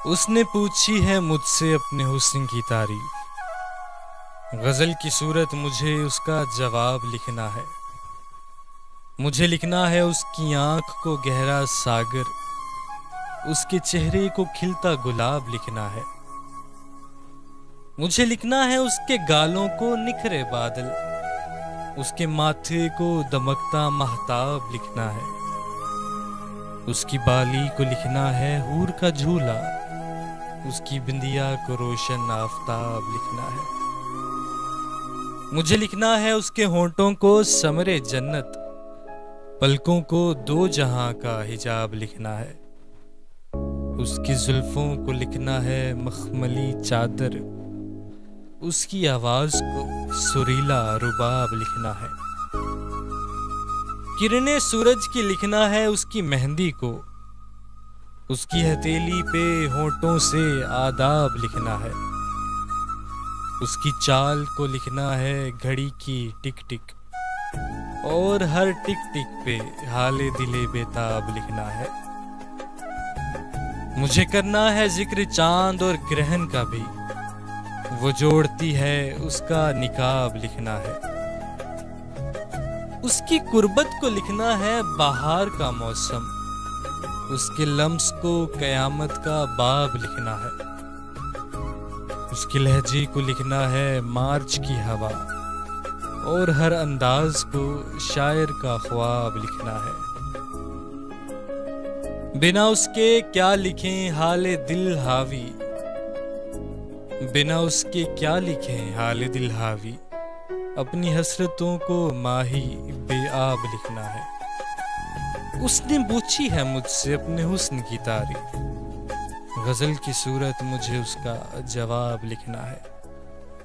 اس نے پوچھی ہے مجھ سے اپنے حسن کی تعریف، غزل کی صورت مجھے اس کا جواب لکھنا ہے۔ مجھے لکھنا ہے اس کی آنکھ کو گہرا ساگر، اس کے چہرے کو کھلتا گلاب لکھنا ہے۔ مجھے لکھنا ہے اس کے گالوں کو نکھرے بادل، اس کے ماتھے کو دمکتا مہتاب لکھنا ہے۔ اس کی بالی کو لکھنا ہے حور کا جھولا، اس کی بندیا کو روشن آفتاب لکھنا ہے۔ مجھے لکھنا ہے اس کے ہونٹوں کو ثمرے جنت، پلکوں کو دو جہاں کا حجاب لکھنا ہے۔ اس کی زلفوں کو لکھنا ہے مخملی چادر، اس کی آواز کو سریلا رباب لکھنا ہے۔ کرنیں سورج کی لکھنا ہے اس کی مہندی کو، اس کی ہتھیلی پہ ہونٹوں سے آداب لکھنا ہے۔ اس کی چال کو لکھنا ہے گھڑی کی ٹک ٹک، اور ہر ٹک ٹک پہ حال دل بیتاب لکھنا ہے۔ مجھے کرنا ہے ذکر چاند اور گرہن کا بھی، وہ جوڑتی ہے اس کا نقاب لکھنا ہے۔ اس کی قربت کو لکھنا ہے بہار کا موسم، اس کے لمس کو قیامت کا باب لکھنا ہے۔ اس کے لہجے کو لکھنا ہے مارچ کی ہوا، اور ہر انداز کو شاعر کا خواب لکھنا ہے۔ بنا اس کے کیا لکھیں حال دل حاوی، بنا اس کے کیا لکھیں حال دل حاوی، اپنی حسرتوں کو ماہی بے آب لکھنا ہے۔ اس نے پوچھی ہے مجھ سے اپنے حسن کی تعریف، غزل کی صورت مجھے اس کا جواب لکھنا ہے۔